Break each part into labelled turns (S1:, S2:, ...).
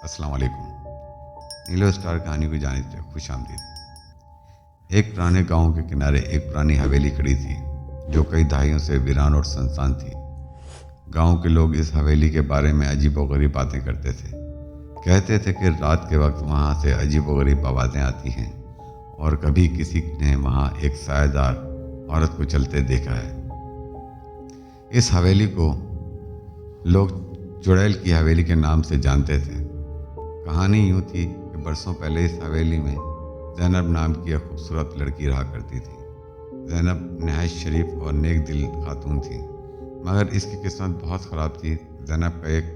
S1: अस्सलाम वालेकुम। नीलो स्टार कहानी को जाने से खुश आमदीद। एक पुराने गांव के किनारे एक पुरानी हवेली खड़ी थी जो कई दहाइयों से वीरान और सुनसान थी। गांव के लोग इस हवेली के बारे में अजीबोगरीब बातें करते थे। कहते थे कि रात के वक्त वहां से अजीबोगरीब आवाज़ें आती हैं और कभी किसी ने वहां एक सायेदार औरत को चलते देखा है। इस हवेली को लोग चुड़ैल की हवेली के नाम से जानते थे। कहानी यूँ थी कि बरसों पहले इस हवेली में ज़ैनब नाम की एक खूबसूरत लड़की रहा करती थी। ज़ैनब नहायत शरीफ और नेक दिल खातून थी, मगर इसकी किस्मत बहुत ख़राब थी। ज़ैनब का एक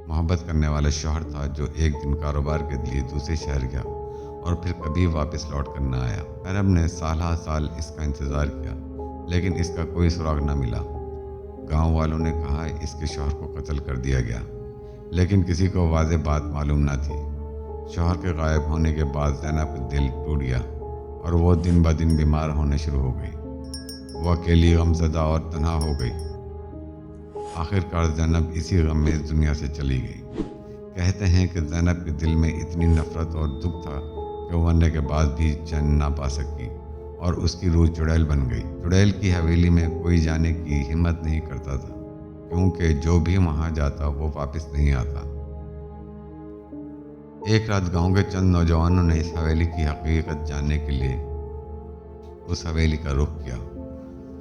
S1: मोहब्बत करने वाला शौहर था जो एक दिन कारोबार के लिए दूसरे शहर गया और फिर कभी वापस लौट कर न आया। ज़ैनब ने साल साल इसका इंतज़ार किया, लेकिन इसका कोई सुराग न मिला। गांव वालों ने कहा इसके शौहर को कत्ल कर दिया गया, लेकिन किसी को वाज़ेह बात मालूम न थी। शौहर के गायब होने के बाद ज़ैनब का दिल टूट गया और वो दिन ब दिन बीमार होने शुरू हो गई। वो अकेली, गमज़दा और तन्हा हो गई। आखिरकार ज़ैनब इसी गम में इस दुनिया से चली गई। कहते हैं कि ज़ैनब के दिल में इतनी नफ़रत और दुख था कि वो मरने के बाद भी चैन ना पा सकी और उसकी रूह चुड़ैल बन गई। चुड़ैल की हवेली में कोई जाने की हिम्मत नहीं करता था, क्योंकि जो भी वहां जाता वो वापस नहीं आता। एक रात गांव के चंद नौजवानों ने इस हवेली की हकीकत जानने के लिए उस हवेली का रुख किया।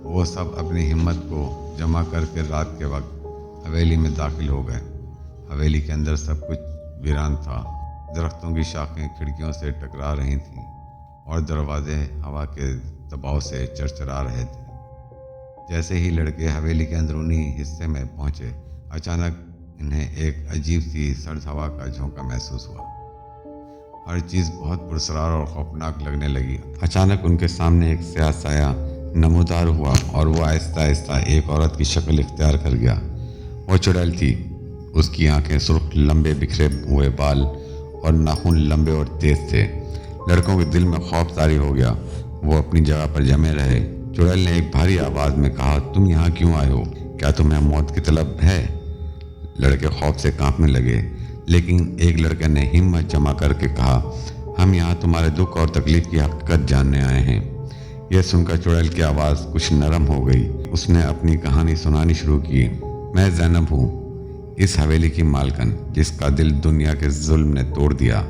S1: वो सब अपनी हिम्मत को जमा करके रात के वक्त हवेली में दाखिल हो गए। हवेली के अंदर सब कुछ वीरान था। दरख्तों की शाखें खिड़कियों से टकरा रही थीं और दरवाजे हवा के दबाव से चरचरा रहे थे। जैसे ही लड़के हवेली के अंदरूनी हिस्से में पहुंचे, अचानक इन्हें एक अजीब सी सर्द हवा का झोंका महसूस हुआ। हर चीज़ बहुत पुरस्कार और खौफनाक लगने लगी। अचानक उनके सामने एक स्याह साया नमूदार हुआ और वो आहिस्ता आहिस्ता एक औरत की शक्ल इख्तियार कर गया। वो चुड़ैल थी। उसकी आंखें सुर्ख, लंबे बिखरे हुए बाल और नाखून लंबे और तेज थे। लड़कों के दिल में खौफ तारी हो गया। वो अपनी जगह पर जमे रहे। चुड़ैल ने एक भारी आवाज़ में कहा, तुम यहाँ क्यों आए हो? क्या तुम्हें मौत की तलब है? लड़के खौफ से कांपने लगे, लेकिन एक लड़के ने हिम्मत जमा करके कहा, हम यहाँ तुम्हारे दुख और तकलीफ की हकीकत जानने आए हैं। यह सुनकर चुड़ैल की आवाज़ कुछ नरम हो गई। उसने अपनी कहानी सुनानी शुरू की। मैं ज़ैनब हूँ, इस हवेली की मालकन, जिसका दिल दुनिया के जुल्म ने तोड़ दिया।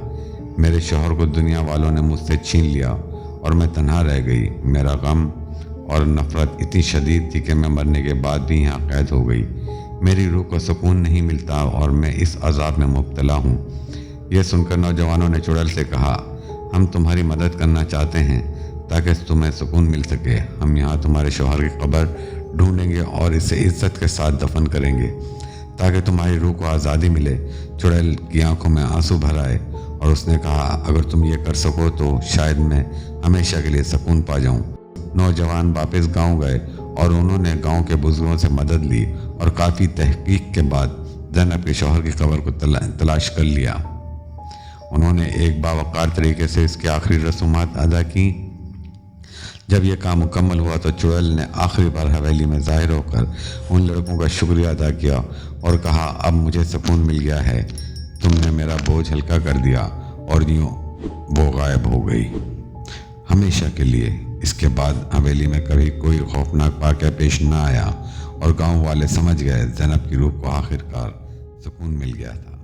S1: मेरे शौहर को दुनिया वालों ने मुझसे छीन लिया और मैं तन्हा रह गई। मेरा गम और नफ़रत इतनी शदीद थी कि मैं मरने के बाद भी यहाँ कैद हो गई। मेरी रूह को सुकून नहीं मिलता और मैं इस अज़ाब में मुब्तला हूँ। यह सुनकर नौजवानों ने चुड़ैल से कहा, हम तुम्हारी मदद करना चाहते हैं ताकि तुम्हें सुकून मिल सके। हम यहाँ तुम्हारे शौहर की कब्र ढूंढेंगे और इसे इज्जत के साथ दफन करेंगे ताकि तुम्हारी रूह को आज़ादी मिले। चुड़ैल की आंखों में आंसू भर आए और उसने कहा, अगर तुम ये कर सको तो शायद मैं हमेशा के लिए सुकून पा जाऊं। नौजवान वापस गांव गए और उन्होंने गांव के बुजुर्गों से मदद ली और काफ़ी तहकीक के बाद ज़ैनब के शौहर की कब्र को तलाश कर लिया। उन्होंने एक बावकार तरीके से इसकी आखिरी रसूमात अदा की। जब यह काम मुकम्मल हुआ तो चुड़ैल ने आखिरी बार हवेली में ज़ाहिर होकर उन लड़कों का शुक्रिया अदा किया और कहा, अब मुझे सुकून मिल गया है। तुमने मेरा बोझ हल्का कर दिया। और यूँ वो गायब हो गई हमेशा के लिए। इसके बाद हवेली में कभी कोई खौफनाक वाक़या पेश न आया और गांव वाले समझ गए ज़ैनब की रूह को आखिरकार सुकून मिल गया था।